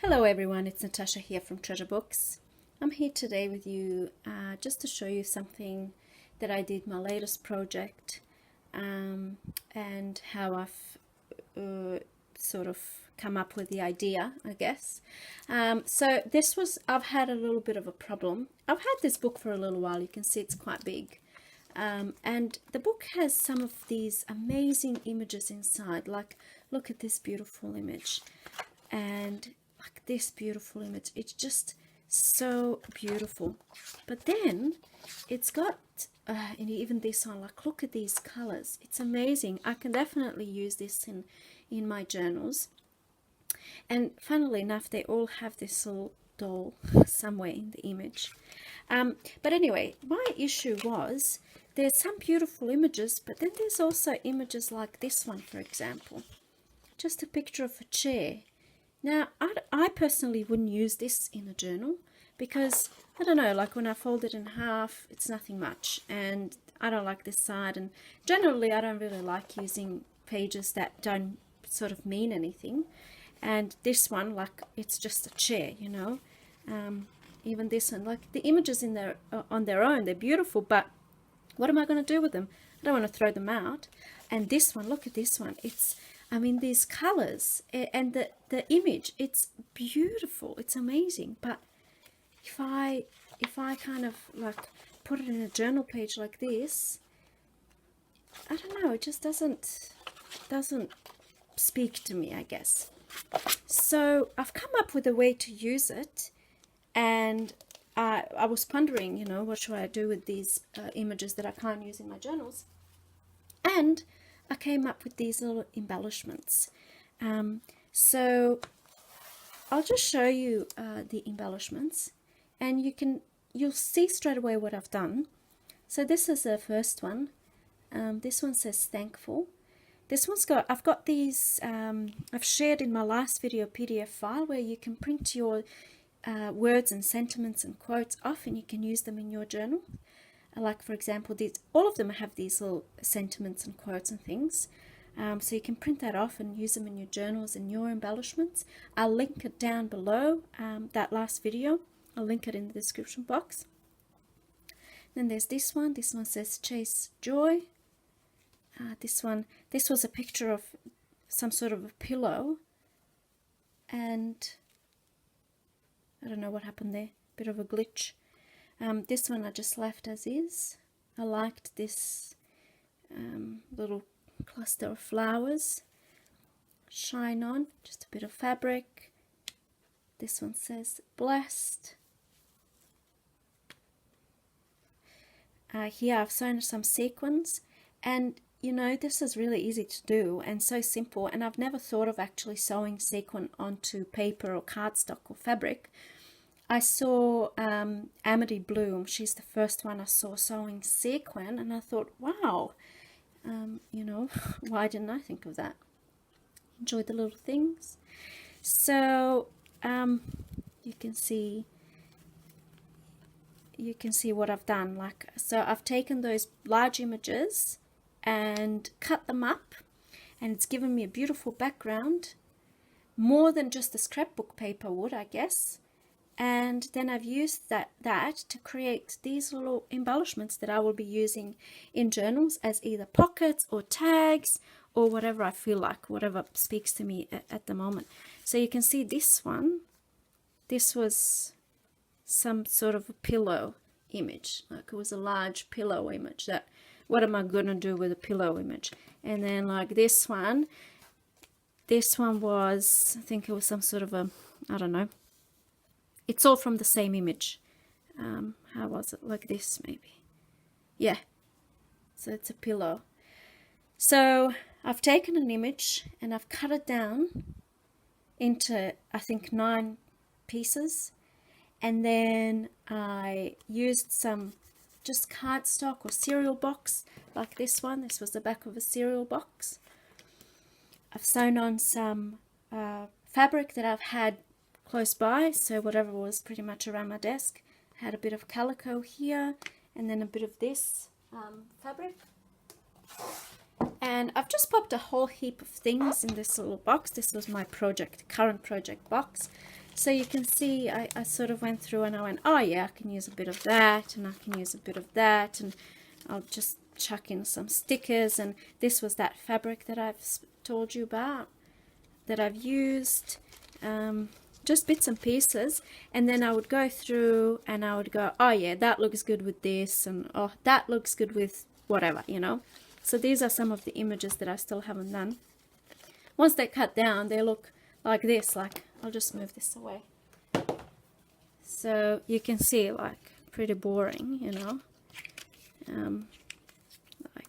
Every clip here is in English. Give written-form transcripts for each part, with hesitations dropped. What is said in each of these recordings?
Hello everyone, it's Natasha here from Treasure Books. I'm here today with you just to show you something that I did, my latest project, and how I've sort of come up with the idea, I guess. So I've had a little bit of a problem. I've had this book for a little while. You can see it's quite big. And the book has some of these amazing images inside. Like, look at this beautiful image. And like this beautiful image, it's just so beautiful. But then it's got and even this one, like, look at these colors, it's amazing. I can definitely use this in my journals. And funnily enough, they all have this little doll somewhere in the image. But anyway, my issue was there's some beautiful images, but then there's also images like this one, for example, just a picture of a chair. Now, I personally wouldn't use this in a journal because, I don't know, like when I fold it in half, it's nothing much. And I don't like this side. And generally, I don't really like using pages that don't sort of mean anything. And this one, like, it's just a chair, you know. Even this one, like, the images in there on their own, they're beautiful, but what am I going to do with them? I don't want to throw them out. And this one, look at this one. I mean, these colors and the image, it's beautiful. It's amazing. But if I kind of like put it in a journal page like this, I don't know, it just doesn't speak to me, I guess. So I've come up with a way to use it, and I was pondering, you know, what should I do with these images that I can't use in my journals? And I came up with these little embellishments. So I'll just show you the embellishments, and you'll see straight away what I've done. So this is the first one. This one says thankful. This one's I've got these, I've shared in my last video a PDF file where you can print your words and sentiments and quotes off, and you can use them in your journal. Like, for example, all of them have these little sentiments and quotes and things. So you can print that off and use them in your journals and your embellishments. I'll link it down below, that last video. I'll link it in the description box. Then there's this one. This one says chase joy. This was a picture of some sort of a pillow. And I don't know what happened there. Bit of a glitch. This one I just left as is. I liked this little cluster of flowers. Shine on, just a bit of fabric. This one says blessed. Here I've sewn some sequins, and you know, this is really easy to do and so simple, and I've never thought of actually sewing sequin onto paper or cardstock or fabric. I saw Amity Bloom. She's the first one I saw sewing sequin, and I thought, wow, you know, why didn't I think of that? Enjoy the little things. So you can see what I've done. Like, so I've taken those large images and cut them up, and it's given me a beautiful background, more than just the scrapbook paper would, I guess. And then I've used that to create these little embellishments that I will be using in journals as either pockets or tags or whatever I feel like, whatever speaks to me at the moment. So you can see this one. This was some sort of a pillow image. Like, it was a large pillow image. That, what am I going to do with a pillow image? And then like this one was, I think it was some sort of a, I don't know. It's all from the same image. How was it? Like this, maybe. Yeah. So it's a pillow. So I've taken an image and I've cut it down into, I think, 9 pieces. And then I used some just cardstock or cereal box, like this one. This was the back of a cereal box. I've sewn on some fabric that I've had close by, so whatever was pretty much around my desk. I had a bit of calico here, and then a bit of this fabric. And I've just popped a whole heap of things in this little box. This was my current project box. So you can see I sort of went through and I went, oh yeah, I can use a bit of that and I can use a bit of that, and I'll just chuck in some stickers. And this was that fabric that I've told you about that I've used, just bits and pieces. And then I would go through and I would go, oh yeah, that looks good with this, and oh, that looks good with whatever, you know. So these are some of the images that I still haven't done. Once they cut down, they look like this. Like, I'll just move this away. So you can see, like, pretty boring, you know. Like,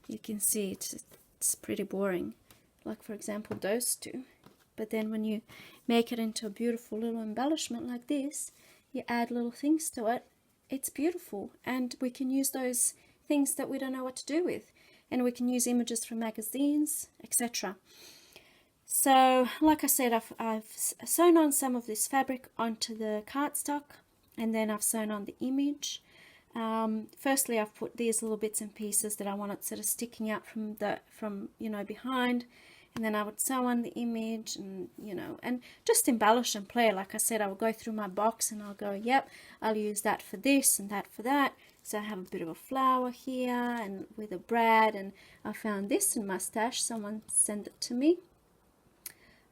you can see it's pretty boring. Like, for example, those two. But then when you make it into a beautiful little embellishment like this, you add little things to it, it's beautiful. And we can use those things that we don't know what to do with. And we can use images from magazines, etc. So, like I said, I've sewn on some of this fabric onto the cardstock, and then I've sewn on the image. Firstly, I've put these little bits and pieces that I wanted sort of sticking out from you know, behind, and then I would sew on the image, and you know, and just embellish and play. Like I said, I would go through my box and I'll go, yep, I'll use that for this and that for that. So I have a bit of a flower here and with a brad, and I found this in my stash. Someone sent it to me.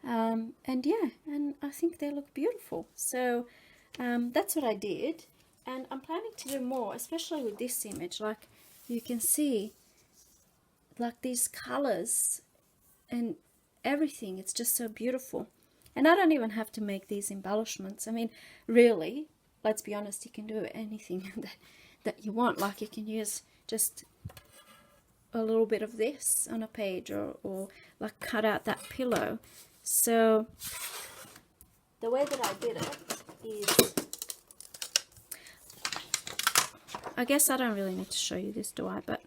And yeah, and I think they look beautiful. So that's what I did, and I'm planning to do more, especially with this image. Like, you can see, like, these colors and everything, it's just so beautiful. And I don't even have to make these embellishments. I mean, really, let's be honest, you can do anything that you want. Like, you can use just a little bit of this on a page, or like cut out that pillow. So the way that I did it is, I guess I don't really need to show you this, do I? But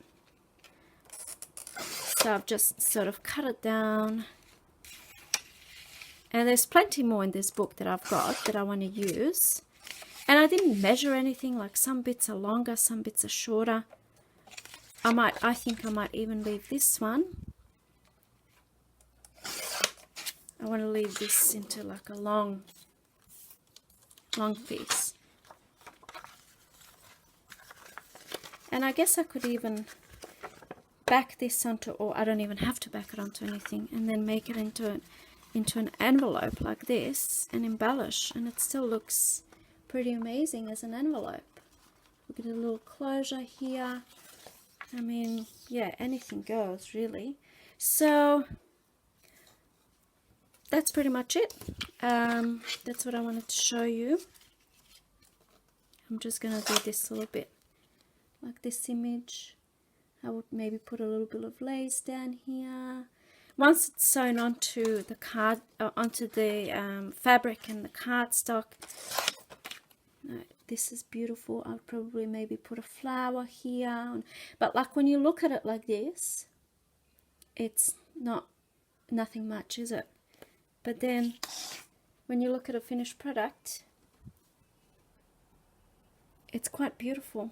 so I've just sort of cut it down, and there's plenty more in this book that I've got that I want to use. And I didn't measure anything. Like, some bits are longer, some bits are shorter. I think I might even leave this one. I want to leave this into like a long piece. And I guess I could even back this onto, or I don't even have to back it onto anything, and then make it into an envelope like this and embellish, and it still looks pretty amazing as an envelope. Look at a little closure here. I mean, yeah, anything goes really. So that's pretty much it. That's what I wanted to show you. I'm just gonna do this a little bit like this image. I would maybe put a little bit of lace down here. Once it's sewn onto the card, onto the fabric and the cardstock, this is beautiful. I'll probably maybe put a flower here. But like, when you look at it like this, it's nothing much, is it? But then when you look at a finished product, it's quite beautiful.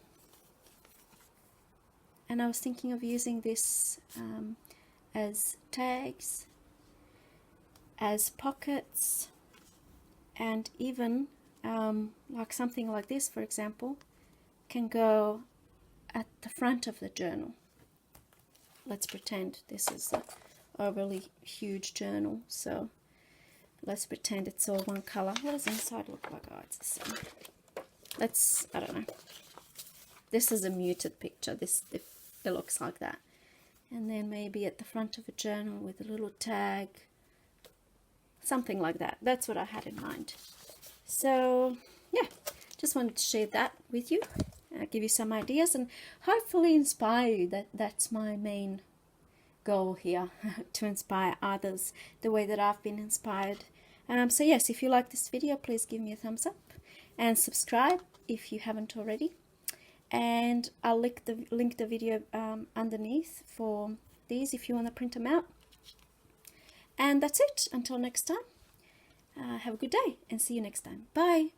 And I was thinking of using this as tags, as pockets, and even like something like this, for example, can go at the front of the journal. Let's pretend this is a really huge journal, so let's pretend it's all one color. What does the inside look like? Oh, it's the same. I don't know. This is a muted picture. It looks like that. And then maybe at the front of a journal with a little tag, something like that. That's what I had in mind. So yeah, just wanted to share that with you, give you some ideas, and hopefully inspire you. That's my main goal here, to inspire others the way that I've been inspired. So yes, if you like this video, please give me a thumbs up and subscribe if you haven't already. And I'll link the video underneath for these if you want to print them out. And that's it. Until next time, have a good day and see you next time. Bye.